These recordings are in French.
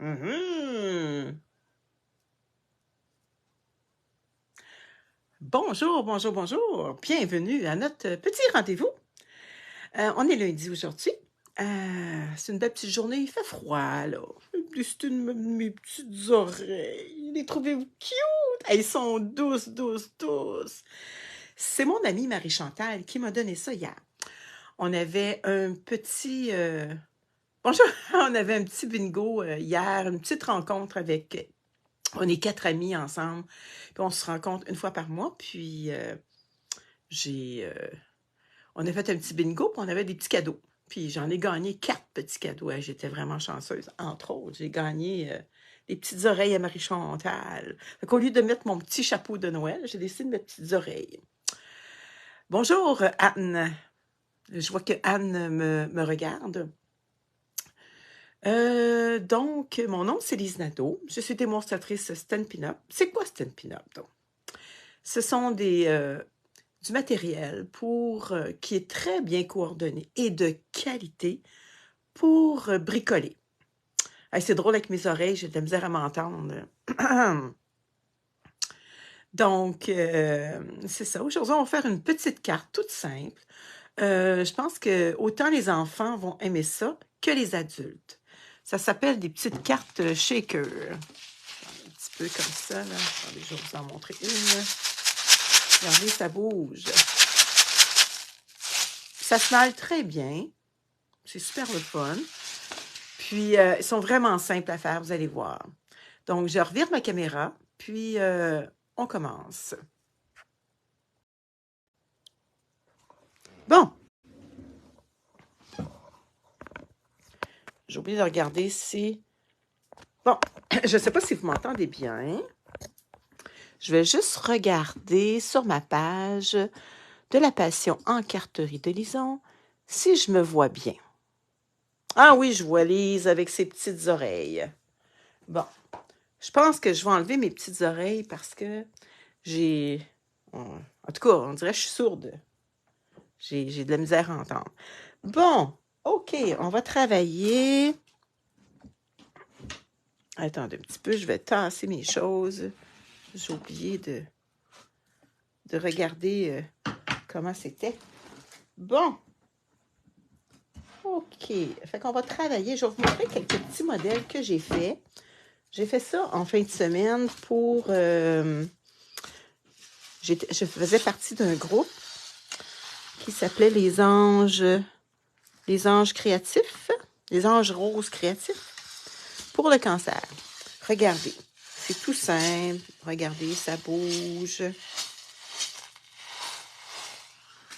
Mhm. Bonjour, bonjour, bonjour. Bienvenue à notre petit rendez-vous. On est lundi aujourd'hui. C'est une belle petite journée. Il fait froid, là. C'est mes petites oreilles. Les trouvez-vous cute? Elles sont douces, douces, douces. C'est mon amie Marie-Chantal qui m'a donné ça hier. On avait un petit... Bonjour! On avait un petit bingo hier, une petite rencontre avec... On est 4 amis ensemble, puis on se rencontre une fois par mois, puis j'ai... on a fait un petit bingo, puis on avait des petits cadeaux. Puis j'en ai gagné 4 petits cadeaux. Ouais, j'étais vraiment chanceuse. Entre autres, j'ai gagné des petites oreilles à Marie-Chantal. Fait qu'au lieu de mettre mon petit chapeau de Noël, j'ai décidé de mettre petites oreilles. Bonjour, Anne. Je vois que Anne me regarde. Donc, mon nom, c'est Lise Nadeau. Je suis démonstratrice Stampin' Up. C'est quoi Stampin' Up, donc? Ce sont du matériel qui est très bien coordonné et de qualité pour bricoler. Hey, c'est drôle avec mes oreilles, j'ai de la misère à m'entendre. Donc, c'est ça. Aujourd'hui, on va faire une petite carte toute simple. Je pense que autant les enfants vont aimer ça que les adultes. Ça s'appelle des petites cartes shaker. Un petit peu comme ça, là. Attendez, je vais vous en montrer une. Regardez, ça bouge. Ça se mêle très bien. C'est super le fun. Puis, ils sont vraiment simples à faire, vous allez voir. Donc, je revire ma caméra, puis on commence. Bon. J'ai oublié de regarder si... Bon, je ne sais pas si vous m'entendez bien. Je vais juste regarder sur ma page de la passion en carterie de Lison si je me vois bien. Ah oui, je vois Lise avec ses petites oreilles. Bon, je pense que je vais enlever mes petites oreilles parce que j'ai... En tout cas, on dirait que je suis sourde. J'ai de la misère à entendre. Bon, OK, on va travailler. Attendez un petit peu, je vais tasser mes choses. J'ai oublié de regarder comment c'était. Bon. OK. Fait qu'on va travailler. Je vais vous montrer quelques petits modèles que j'ai faits. J'ai fait ça en fin de semaine pour... je faisais partie d'un groupe qui s'appelait les anges créatifs, les anges roses créatifs pour le cancer. Regardez, c'est tout simple. Regardez, ça bouge.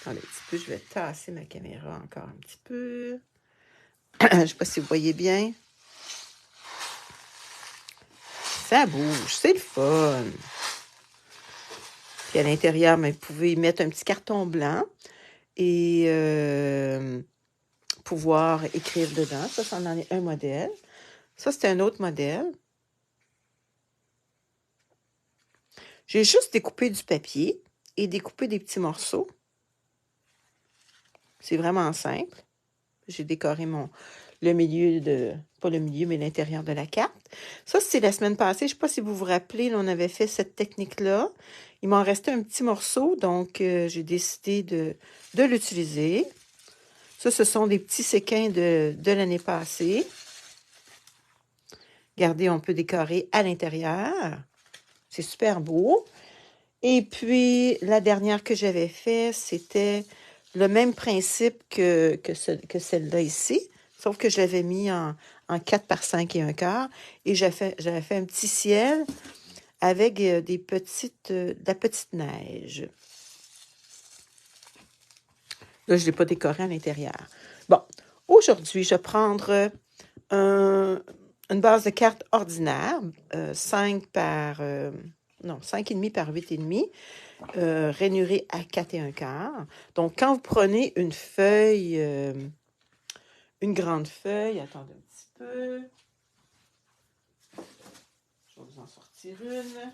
Attendez un petit peu, je vais tasser ma caméra encore un petit peu. Je ne sais pas si vous voyez bien. Ça bouge, c'est le fun. Puis à l'intérieur, vous pouvez y mettre un petit carton blanc et pouvoir écrire dedans. Ça en est un modèle. Ça, c'est un autre modèle. J'ai juste découpé du papier et découpé des petits morceaux. C'est vraiment simple. J'ai décoré le milieu pas le milieu, mais l'intérieur de la carte. Ça, c'est la semaine passée. Je ne sais pas si vous vous rappelez, là, on avait fait cette technique-là. Il m'en restait un petit morceau, donc j'ai décidé de l'utiliser. Ça, ce sont des petits séquins de l'année passée. Regardez, on peut décorer à l'intérieur. C'est super beau. Et puis, la dernière que j'avais fait, c'était le même principe que celle-là ici, sauf que je l'avais mis en 4 par 5 et un quart. Et j'avais fait un petit ciel avec de la petite neige. Là, je ne l'ai pas décoré à l'intérieur. Bon, aujourd'hui, je vais prendre une base de carte ordinaire, 5 par... non, 5,5 par 8,5, rainuré à 4 et un quart. Donc, quand vous prenez une feuille, une grande feuille, attendez un petit peu. Je vais vous en sortir une.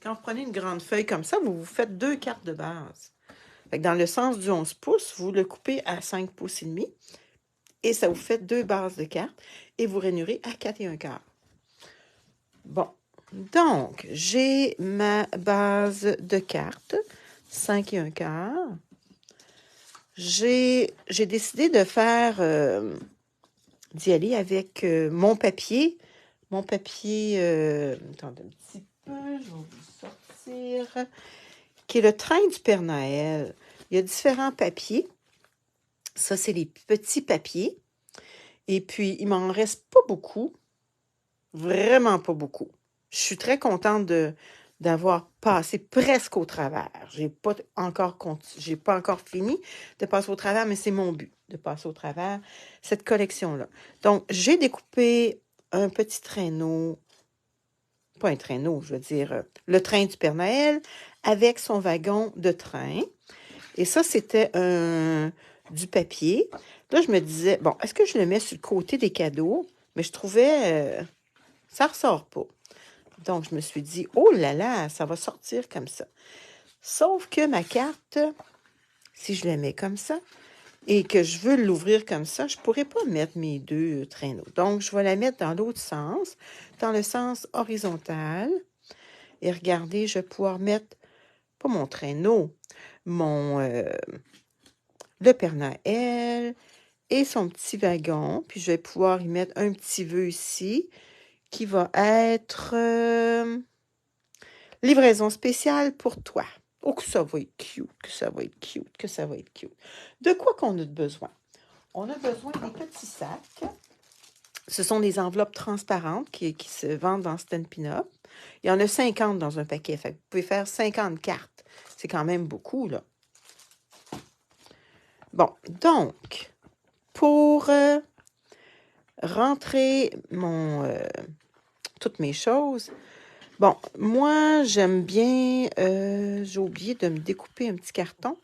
Quand vous prenez une grande feuille comme ça, vous faites 2 cartes de base. Fait que dans le sens du 11 pouces, vous le coupez à 5 pouces et demi et ça vous fait 2 bases de cartes et vous rainurez à 4 et un quart. Bon, donc, j'ai ma base de cartes, 5 et un quart. J'ai décidé de faire, d'y aller avec mon papier. Mon papier, attendez un petit peu, je vais vous sortir, qui est le train du Père Noël. Il y a différents papiers. Ça, c'est les petits papiers. Et puis, il m'en reste pas beaucoup. Vraiment pas beaucoup. Je suis très contente d'avoir passé presque au travers. J'ai pas encore fini de passer au travers, mais c'est mon but de passer au travers cette collection-là. Donc, j'ai découpé un petit traîneau, pas un traîneau, je veux dire, le train du Père Noël avec son wagon de train. Et ça, c'était du papier. Là, je me disais, bon, est-ce que je le mets sur le côté des cadeaux? Mais je trouvais, ça ressort pas. Donc, je me suis dit, oh là là, ça va sortir comme ça. Sauf que ma carte, si je la mets comme ça et que je veux l'ouvrir comme ça, je ne pourrais pas mettre mes deux traîneaux. Donc, je vais la mettre dans l'autre sens, dans le sens horizontal. Et regardez, je vais pouvoir mettre, pas mon traîneau, le Père Noël et son petit wagon. Puis, je vais pouvoir y mettre un petit vœu ici qui va être... livraison spéciale pour toi. Oh, que ça va être cute, que ça va être cute, que ça va être cute. De quoi qu'on a besoin? On a besoin des petits sacs. Ce sont des enveloppes transparentes qui se vendent dans Stampin' Up. Il y en a 50 dans un paquet. Fait que vous pouvez faire 50 cartes. C'est quand même beaucoup, là. Bon, donc, pour rentrer toutes mes choses, bon, moi, j'aime bien, j'ai oublié de me découper un petit carton.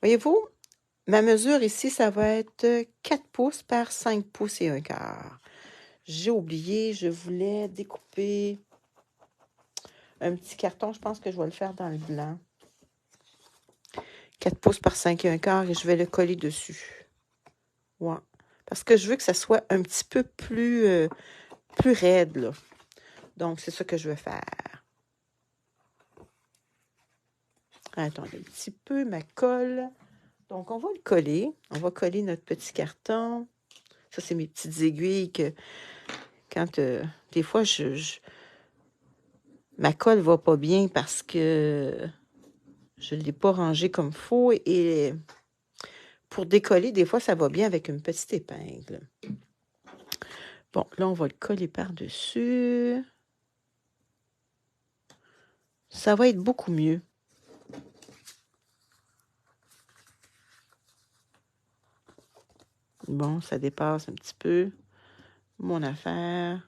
Voyez-vous, ma mesure ici, ça va être 4 pouces par 5 pouces et un quart. J'ai oublié, je voulais découper un petit carton. Je pense que je vais le faire dans le blanc. 4 pouces par 5 et un quart et je vais le coller dessus. Ouais. Parce que je veux que ça soit un petit peu plus raide, là. Donc, c'est ça que je veux faire. Attendez un petit peu, ma colle. Donc, on va le coller. On va coller notre petit carton. Ça, c'est mes petites aiguilles que quand des fois, ma colle va pas bien parce que je ne l'ai pas rangée comme il faut. Et pour décoller, des fois, ça va bien avec une petite épingle. Bon, là, on va le coller par-dessus. Ça va être beaucoup mieux. Bon, ça dépasse un petit peu mon affaire.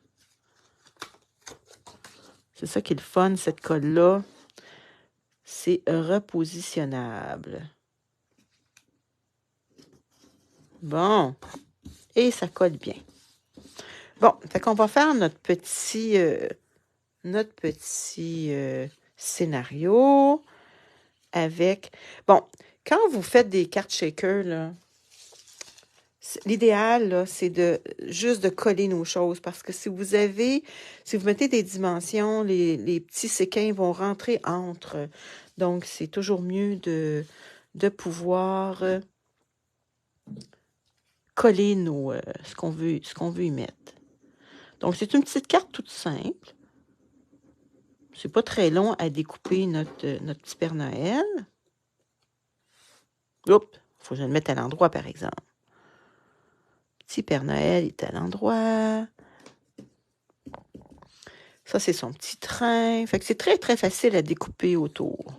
C'est ça qui est le fun, cette colle-là. C'est repositionnable. Bon. Et ça colle bien. Bon, fait qu'on va faire notre petit scénario avec... Bon, quand vous faites des cartes shaker, là, l'idéal, là, c'est juste de coller nos choses parce que si vous mettez des dimensions, les petits séquins vont rentrer entre. Donc, c'est toujours mieux de pouvoir coller ce qu'on veut y mettre. Donc, c'est une petite carte toute simple. C'est pas très long à découper notre petit Père Noël. Oups, il faut que je le mette à l'endroit, par exemple. Petit Père Noël est à l'endroit. Ça, c'est son petit train. Fait que c'est très, très facile à découper autour.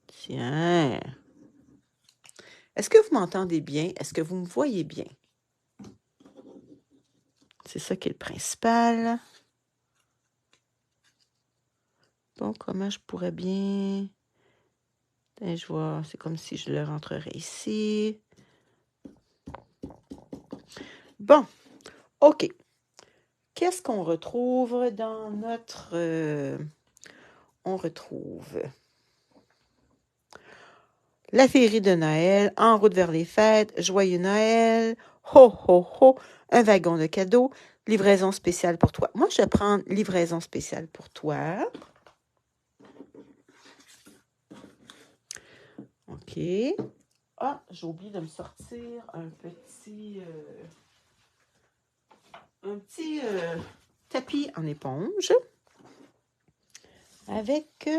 Tiens. Est-ce que vous m'entendez bien? Est-ce que vous me voyez bien? C'est ça qui est le principal. Bon, comment je pourrais bien... Je vois, c'est comme si je le rentrerais ici. Bon, OK. Qu'est-ce qu'on retrouve dans notre... on retrouve la féerie de Noël, En route vers les fêtes, Joyeux Noël, Ho, ho, ho, un wagon de cadeaux, livraison spéciale pour toi. Moi, je vais prendre livraison spéciale pour toi. OK. Ah, j'ai oublié de me sortir un petit tapis en éponge avec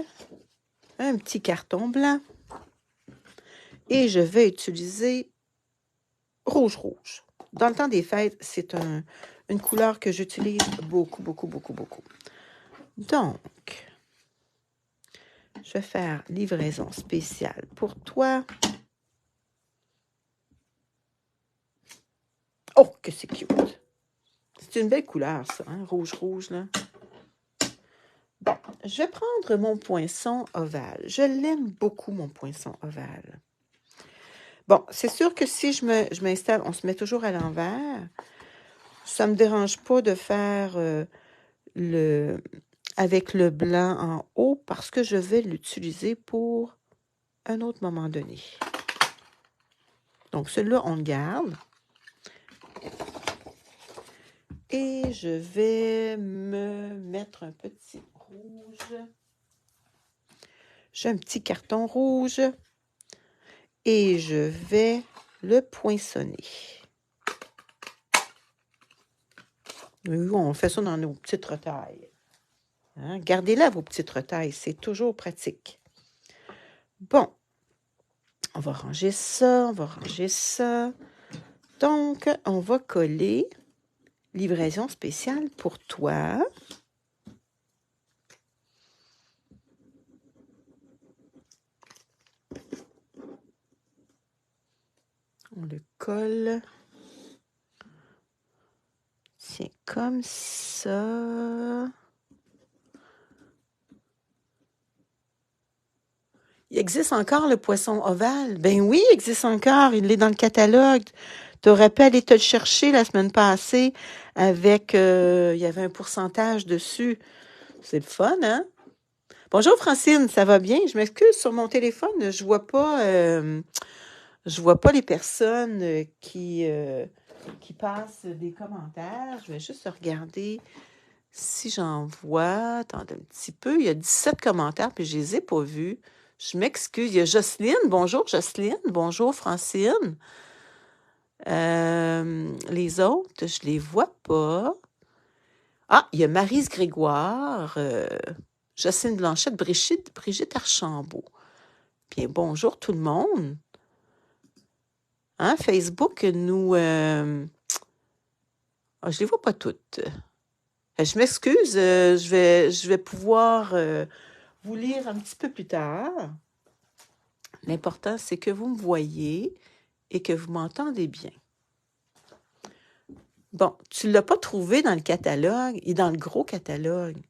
un petit carton blanc. Et je vais utiliser rouge. Dans le temps des fêtes, c'est une couleur que j'utilise beaucoup. Donc, je vais faire livraison spéciale pour toi. Oh, que c'est cute! C'est une belle couleur, ça, hein? Rouge, là. Bon, je vais prendre mon poinçon ovale. Je l'aime beaucoup, mon poinçon ovale. Bon, c'est sûr que si je m'installe, on se met toujours à l'envers. Ça ne me dérange pas de faire avec le blanc en haut parce que je vais l'utiliser pour un autre moment donné. Donc, celui-là, on le garde. Et je vais me mettre un petit rouge. J'ai un petit carton rouge. Et je vais le poinçonner. On fait ça dans nos petites retailles. Hein? Gardez-la, vos petites retailles. C'est toujours pratique. Bon. On va ranger ça. Donc, on va coller livraison spéciale pour toi. On le colle. Tiens, comme ça. Il existe encore le poisson ovale? Ben oui, il existe encore. Il est dans le catalogue. Tu aurais pu aller te le chercher la semaine passée avec... il y avait un pourcentage dessus. C'est le fun, hein? Bonjour Francine, ça va bien? Je m'excuse, sur mon téléphone, je vois pas les personnes qui passent des commentaires. Je vais juste regarder si j'en vois. Attendez un petit peu. Il y a 17 commentaires, puis je les ai pas vus. Je m'excuse. Il y a Jocelyne. Bonjour Jocelyne. Bonjour Francine. Les autres, je les vois pas. Ah, il y a Maryse Grégoire, Jocelyne Blanchette, Brigitte Archambault. Bien, bonjour tout le monde. Hein, Facebook, nous... je les vois pas toutes. Je m'excuse, je vais pouvoir vous lire un petit peu plus tard. L'important, c'est que vous me voyez et que vous m'entendez bien. Bon, tu ne l'as pas trouvé dans le catalogue et dans le gros catalogue.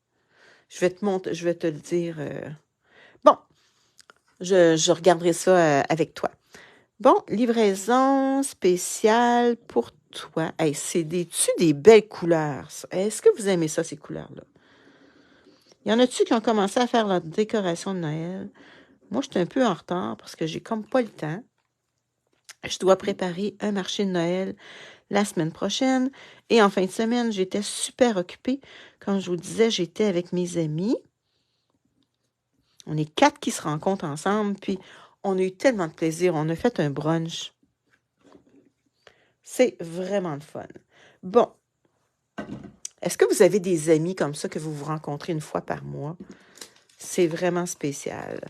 Je vais te le dire. Bon, je regarderai ça avec toi. Bon, livraison spéciale pour toi. Hey, c'est-tu des belles couleurs, ça? Est-ce que vous aimez ça, ces couleurs-là? Y en a-tu qui ont commencé à faire leur décoration de Noël? Moi, je suis un peu en retard parce que j'ai comme pas le temps. Je dois préparer un marché de Noël la semaine prochaine. Et en fin de semaine, j'étais super occupée. Comme je vous disais, j'étais avec mes amis. On est 4 qui se rencontrent ensemble. Puis, on a eu tellement de plaisir. On a fait un brunch. C'est vraiment le fun. Bon. Est-ce que vous avez des amis comme ça que vous vous rencontrez une fois par mois? C'est vraiment spécial.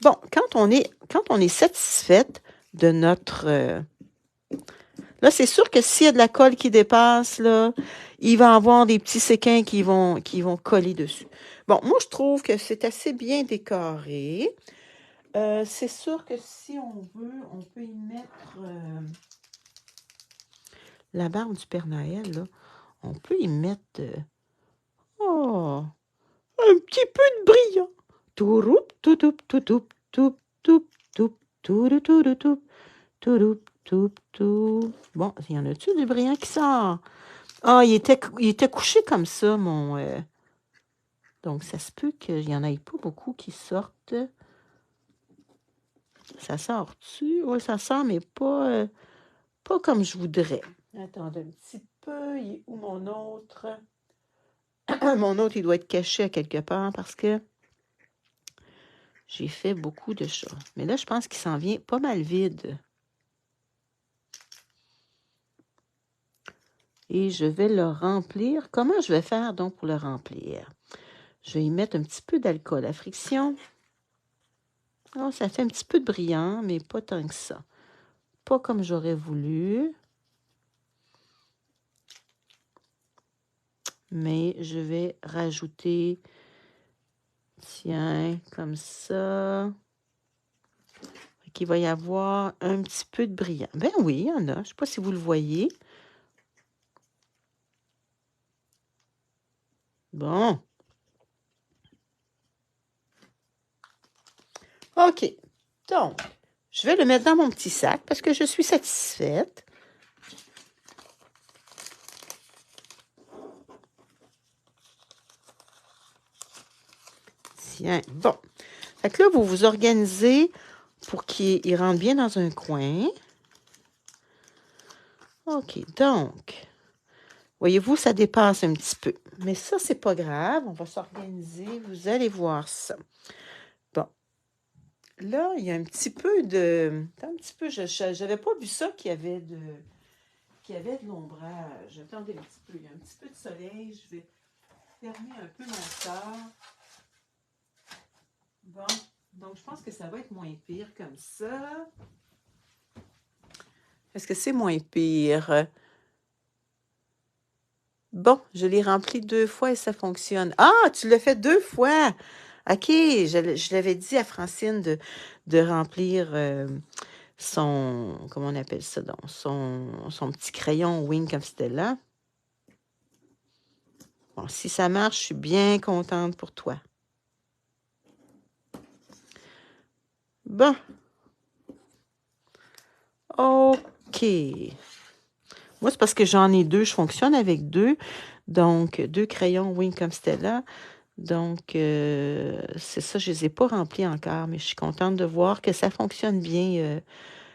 Bon, quand on est satisfaite de notre... Là, c'est sûr que s'il y a de la colle qui dépasse, là, il va y avoir des petits séquins qui vont coller dessus. Bon, moi, je trouve que c'est assez bien décoré. C'est sûr que si on veut, on peut y mettre la barbe du Père Noël, là. On peut y mettre... un petit peu de brillant. Touroup, toutou, toutou, toup, toup, toup, toutou, toutou, toup, toutou, toup, toup. Bon, il y en a-tu du brillant qui sort? Ah, il était couché comme ça, mon... Donc, ça se peut qu'il n'y en ait pas beaucoup qui sortent. Ça sort-tu? Oui, ça sort, mais pas comme je voudrais. Attendez un petit peu. Il est où mon autre? Mon autre, il doit être caché à quelque part parce que j'ai fait beaucoup de choses. Mais là, je pense qu'il s'en vient pas mal vide. Et je vais le remplir. Comment je vais faire donc pour le remplir? Je vais y mettre un petit peu d'alcool à friction. Oh, ça fait un petit peu de brillant, mais pas tant que ça. Pas comme j'aurais voulu. Mais je vais rajouter, tiens, comme ça. Il va y avoir un petit peu de brillant. Ben oui, il y en a. Je ne sais pas si vous le voyez. Bon. OK. Donc, je vais le mettre dans mon petit sac parce que je suis satisfaite. Tiens, bon. Fait que là, vous vous organisez pour qu'il rentre bien dans un coin. OK, donc, voyez-vous, ça dépasse un petit peu. Mais ça, c'est pas grave. On va s'organiser. Vous allez voir ça. Bon. Là, il y a un petit peu de... Un petit peu, je n'avais pas vu ça qu'il y avait de l'ombrage. Attendez un petit peu. Il y a un petit peu de soleil. Je vais fermer un peu mon sort. Bon. Donc, je pense que ça va être moins pire comme ça. Est-ce que c'est moins pire? Bon, je l'ai rempli 2 fois et ça fonctionne. Ah, tu l'as fait 2 fois! OK, je l'avais dit à Francine de remplir son... Comment on appelle ça donc? Son petit crayon Wing comme c'était là. Bon, si ça marche, je suis bien contente pour toi. Bon. OK. Moi, c'est parce que j'en ai 2. Je fonctionne avec 2. Donc, 2 crayons Wing comme Stella. Donc, c'est ça. Je ne les ai pas remplis encore, mais je suis contente de voir que ça fonctionne bien,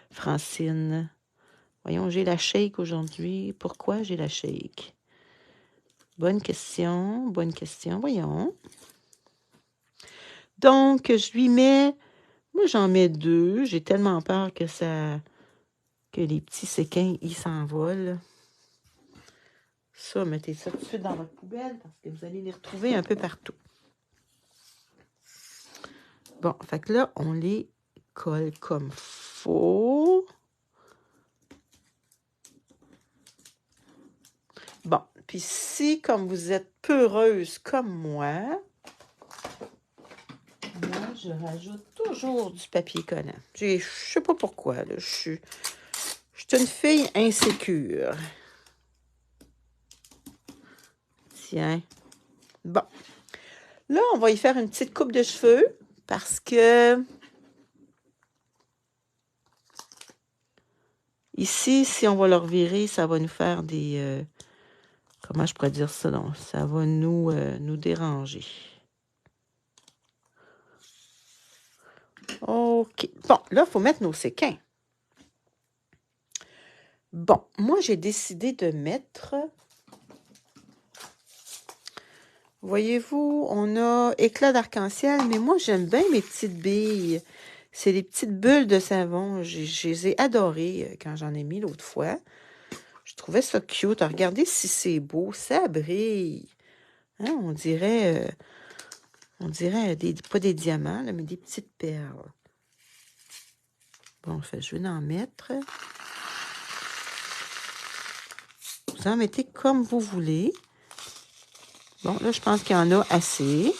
Francine. Voyons, j'ai la shake aujourd'hui. Pourquoi j'ai la shake? Bonne question. Bonne question. Voyons. Donc, je lui mets... Moi, j'en mets 2. J'ai tellement peur que les petits séquins, ils s'envolent. Ça, mettez ça tout de suite dans votre poubelle parce que vous allez les retrouver un peu partout. Bon, fait que là, on les colle comme faut. Bon, puis si, comme vous êtes peureuse comme moi, je rajoute toujours du papier collant. Je sais pas pourquoi, là. Je suis une fille insécure. Tiens. Bon. Là, on va y faire une petite coupe de cheveux parce que ici, si on va le revirer, ça va nous faire des... comment je pourrais dire ça? Donc, ça va nous déranger. OK. Bon, là, il faut mettre nos séquins. Bon, moi, j'ai décidé de mettre... Voyez-vous, on a éclat d'arc-en-ciel, mais moi, j'aime bien mes petites billes. C'est des petites bulles de savon. Je les ai adorées quand j'en ai mis l'autre fois. Je trouvais ça cute. Regardez si c'est beau. Ça brille. Hein, on dirait pas des diamants, là, mais des petites perles. Bon, je vais en mettre. Vous en mettez comme vous voulez. Bon, là, je pense qu'il y en a assez.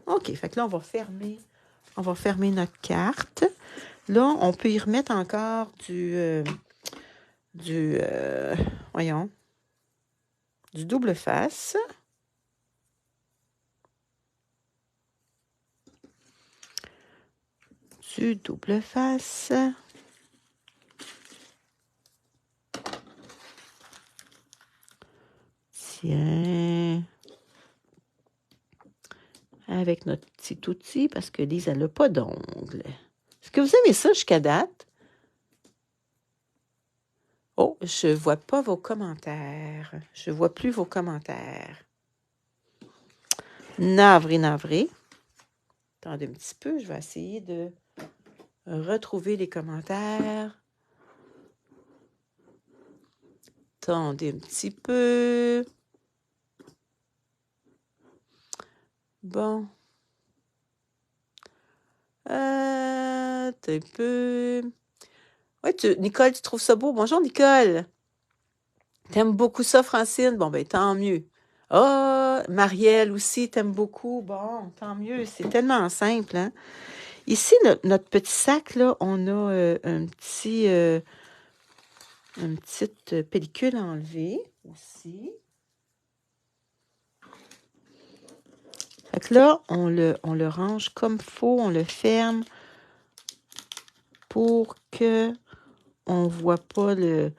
OK, fait que là, on va fermer notre carte. Là, on peut y remettre encore voyons, du double face. Du double face. Tiens. Avec notre petit outil, parce que Lise, elle n'a pas d'ongles. Est-ce que vous aimez ça jusqu'à date? Oh, je vois pas vos commentaires. Je vois plus vos commentaires. Navré, navré. Attendez un petit peu, je vais essayer de retrouver les commentaires. Attendez un petit peu. Bon. T'as un peu. Ouais, Nicole, tu trouves ça beau? Bonjour, Nicole. T'aimes beaucoup ça, Francine? Bon, ben, tant mieux. Ah, Marielle aussi, t'aimes beaucoup. Bon, tant mieux. C'est tellement simple, hein? Ici, notre petit sac, là, on a une petite pellicule à enlever aussi. Fait que là, on le range comme il faut, on le ferme pour que on ne voit pas le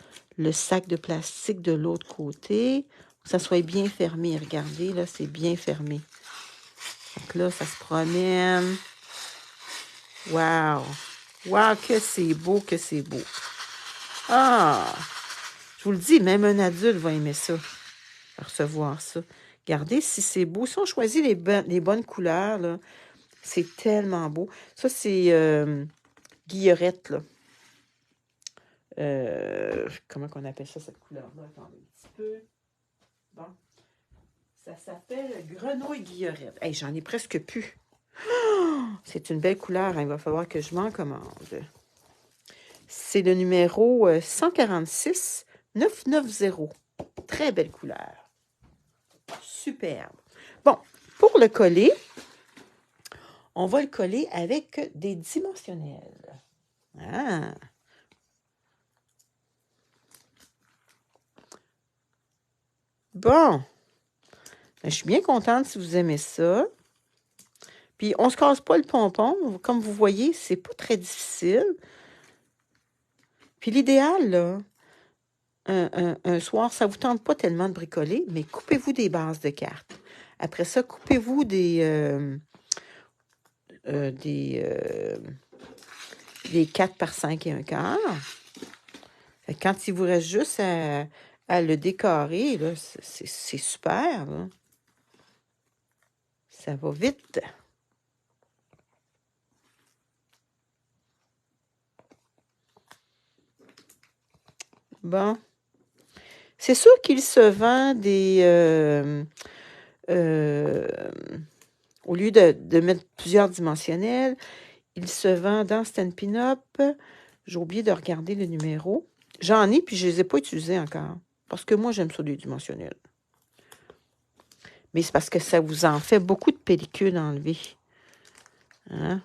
sac de plastique de l'autre côté. Que ça soit bien fermé. Regardez, là, c'est bien fermé. Donc là, ça se promène. Wow! Wow, que c'est beau, que c'est beau. Ah! Je vous le dis, même un adulte va aimer ça, recevoir ça. Regardez si c'est beau. Si on choisit les bonnes couleurs, là, c'est tellement beau. Ça, c'est guillerette, là. Comment qu'on appelle ça, cette couleur-là? Attendez un petit peu. Bon. Ça s'appelle grenouille guillerette. Hey, j'en ai presque plus. Oh, c'est une belle couleur, hein. Il va falloir que je m'en commande. C'est le numéro 146 990. Très belle couleur. Superbe. Bon, pour le coller, on va le coller avec des dimensionnels. Ah! Bon. Ben, je suis bien contente si vous aimez ça. Puis, on ne se casse pas le pompon. Comme vous voyez, c'est pas très difficile. Puis, l'idéal, là, un soir, ça ne vous tente pas tellement de bricoler, mais coupez-vous des bases de cartes. Après ça, coupez-vous des 4 par 5 et un quart. Quand il vous reste juste à le décorer, là, c'est super. Là. Ça va vite. Bon. C'est sûr qu'il se vend au lieu de mettre plusieurs dimensionnels, il se vend dans Stampin' Up. J'ai oublié de regarder le numéro. J'en ai, puis je ne les ai pas utilisés encore. Parce que moi, j'aime ça les dimensionnels. Mais c'est parce que ça vous en fait beaucoup de pellicules enlevées. Hein?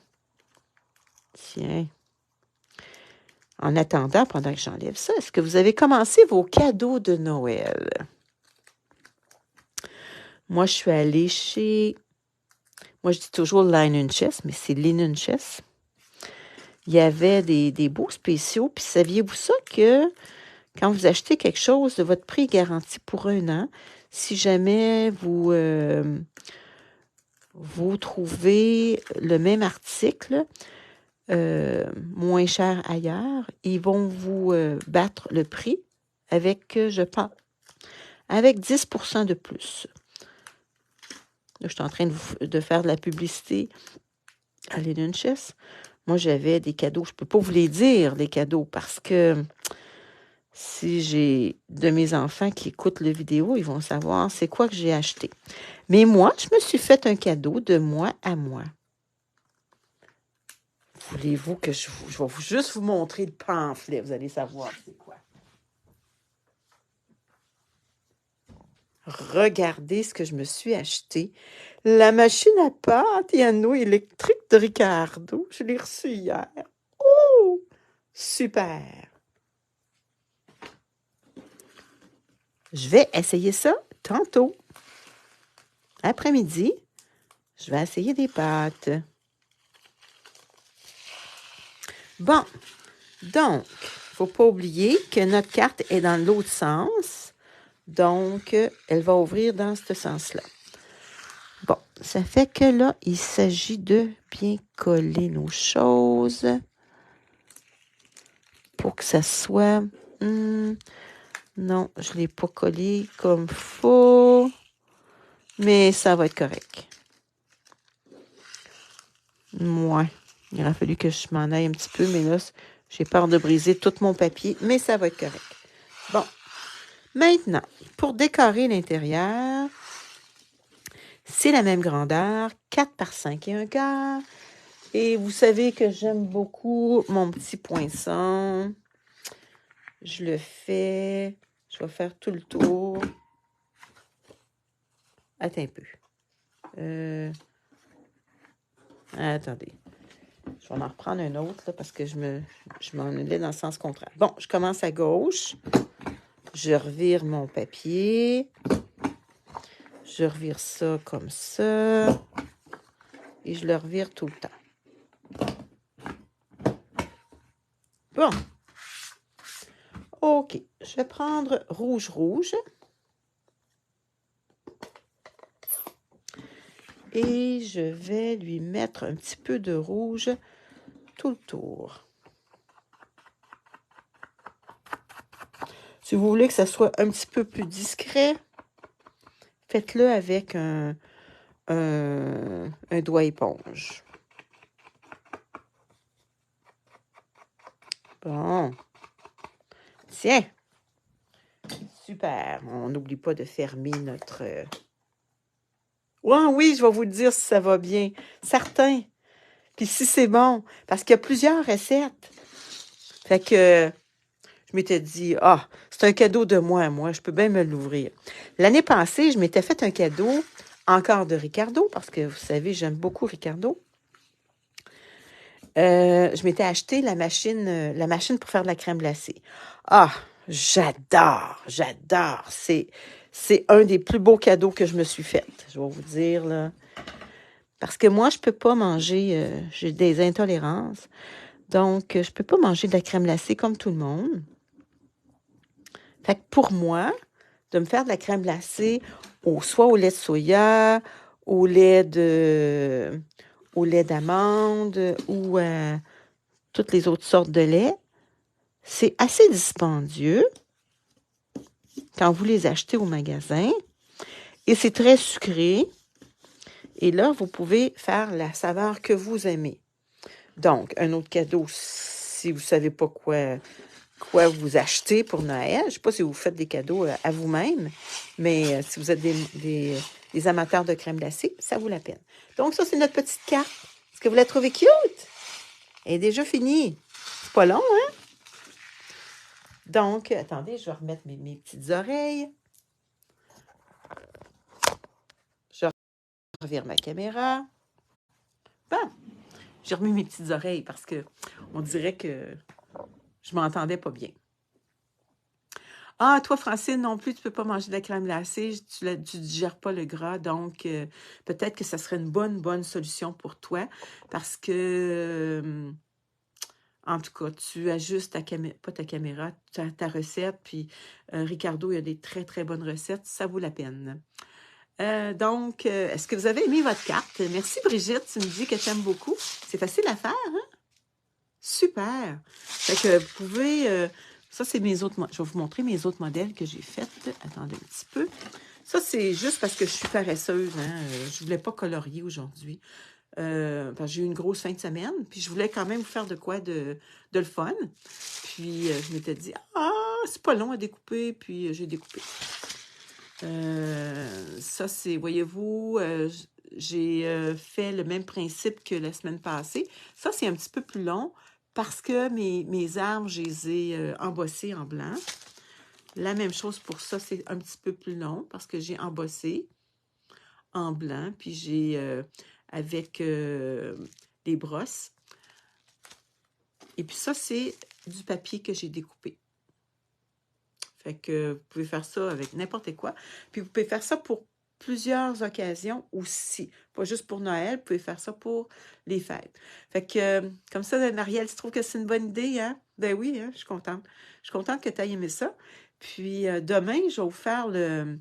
Tiens. En attendant, pendant que j'enlève ça, est-ce que vous avez commencé vos cadeaux de Noël? Moi, je suis allée chez... Moi, je dis toujours Linen Chest, mais c'est Linen Chest. Il y avait des beaux spéciaux. Puis saviez-vous ça que quand vous achetez quelque chose, votre prix est garanti pour 1 an. Si jamais vous trouvez le même article moins cher ailleurs, ils vont vous battre le prix avec, je pense, avec 10% de plus. Là, je suis en train de faire de la publicité à Linen Chest. Moi, j'avais des cadeaux. Je ne peux pas vous les dire, les cadeaux, parce que si j'ai de mes enfants qui écoutent la vidéo, ils vont savoir c'est quoi que j'ai acheté. Mais moi, je me suis fait un cadeau de moi à moi. Voulez-vous que je vais juste vous montrer le pamphlet, vous allez savoir c'est quoi. Regardez ce que je me suis acheté. La machine à pâte et à nouilles électrique de Ricardo. Je l'ai reçue hier. Oh! Super! Je vais essayer ça tantôt. Après-midi, je vais essayer des pâtes. Bon, donc, il ne faut pas oublier que notre carte est dans l'autre sens. Donc, elle va ouvrir dans ce sens-là. Bon, ça fait que là, il s'agit de bien coller nos choses pour que ça soit Non, je ne l'ai pas collé comme faut. Mais ça va être correct. Ouais. Il aurait fallu que je m'en aille un petit peu, mais là, j'ai peur de briser tout mon papier, mais ça va être correct. Bon. Maintenant, pour décorer l'intérieur, c'est la même grandeur, 4 par 5 et un quart. Et vous savez que j'aime beaucoup mon petit poinçon. Je le fais. Je vais faire tout le tour. Attends un peu. Attendez. Je vais en reprendre un autre là, parce que je m'en allais dans le sens contraire. Bon, je commence à gauche. Je revire mon papier. Je revire ça comme ça. Et je le revire tout le temps. Bon. OK. Je vais prendre rouge. Et je vais lui mettre un petit peu de rouge tout le tour. Si vous voulez que ça soit un petit peu plus discret, faites-le avec un doigt éponge. Bon. Tiens. Super. On n'oublie pas de fermer notre... oui, je vais vous le dire si ça va bien. Certain. Puis si c'est bon. Parce qu'il y a plusieurs recettes. Fait que je m'étais dit, c'est un cadeau de moi à moi. Je peux bien me l'ouvrir. L'année passée, je m'étais fait un cadeau encore de Ricardo, parce que vous savez, j'aime beaucoup Ricardo. Je m'étais acheté la machine pour faire de la crème glacée. J'adore. C'est un des plus beaux cadeaux que je me suis fait. Je vais vous dire, là. Parce que moi, je peux pas manger, j'ai des intolérances. Donc, je peux pas manger de la crème glacée comme tout le monde. Fait que pour moi, de me faire de la crème glacée, soit au lait de soya, au lait d'amande ou toutes les autres sortes de lait, c'est assez dispendieux quand vous les achetez au magasin. Et c'est très sucré. Et là, vous pouvez faire la saveur que vous aimez. Donc, un autre cadeau, si vous ne savez pas quoi vous acheter pour Noël. Je ne sais pas si vous faites des cadeaux à vous-même, mais si vous êtes des amateurs de crème glacée, ça vaut la peine. Donc, ça, c'est notre petite carte. Est-ce que vous la trouvez cute? Elle est déjà finie. C'est pas long, hein? Donc, attendez, je vais remettre mes petites oreilles. Je revire ma caméra. Bon, j'ai remis mes petites oreilles parce que on dirait que je m'entendais pas bien. Toi, Francine, non plus, tu peux pas manger de la crème glacée, tu digères pas le gras, donc peut-être que ça serait une bonne solution pour toi, parce que, en tout cas, tu ajustes pas ta caméra, ta recette, puis Ricardo, il y a des très, très bonnes recettes, ça vaut la peine. Donc, est-ce que vous avez aimé votre carte? Merci, Brigitte, tu me dis que tu aimes beaucoup. C'est facile à faire, hein? Super! Fait que vous pouvez... ça, c'est mes autres... Je vais vous montrer mes autres modèles que j'ai faits. Attendez un petit peu. Ça, c'est juste parce que je suis paresseuse. Hein? Je voulais pas colorier aujourd'hui. Parce que j'ai eu une grosse fin de semaine. Puis je voulais quand même vous faire de quoi de le fun. Puis je m'étais dit, c'est pas long à découper. Puis j'ai découpé. Ça, c'est... Voyez-vous... j'ai fait le même principe que la semaine passée. Ça, c'est un petit peu plus long parce que mes arbres, je les ai embossés en blanc. La même chose pour ça, c'est un petit peu plus long parce que j'ai embossé en blanc, puis j'ai avec des brosses. Et puis ça, c'est du papier que j'ai découpé. Fait que vous pouvez faire ça avec n'importe quoi. Puis vous pouvez faire ça pour plusieurs occasions aussi. Pas juste pour Noël, vous pouvez faire ça pour les fêtes. Fait que, comme ça, Marielle, tu trouves que c'est une bonne idée, hein? Ben oui, hein, je suis contente. Je suis contente que tu aies aimé ça. Puis demain, je vais vous faire le...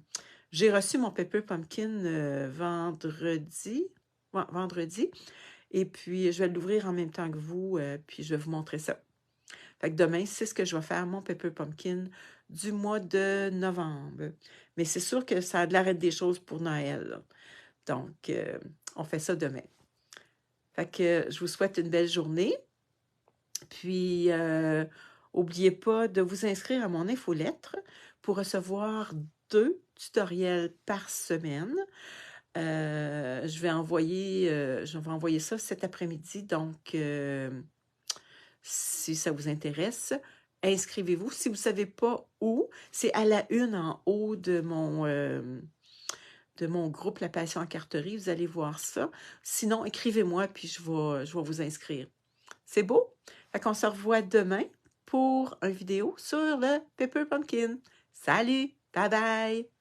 J'ai reçu mon Pepper Pumpkin vendredi. Ouais, vendredi. Et puis, je vais l'ouvrir en même temps que vous, puis je vais vous montrer ça. Fait que demain, c'est ce que je vais faire, mon Pepper Pumpkin du mois de novembre. Mais c'est sûr que ça a de l'arrêt des choses pour Noël, là. Donc, on fait ça demain. Fait que je vous souhaite une belle journée. Puis, n'oubliez pas de vous inscrire à mon infolettre pour recevoir 2 tutoriels par semaine. Je vais envoyer ça cet après-midi. Donc, si ça vous intéresse, inscrivez-vous. Si vous ne savez pas où, c'est à la une en haut de mon groupe La Passion en carterie. Vous allez voir ça. Sinon, écrivez-moi, puis je vais vous inscrire. C'est beau? Fait qu'on se revoit demain pour une vidéo sur le Pepper Pumpkin. Salut! Bye bye!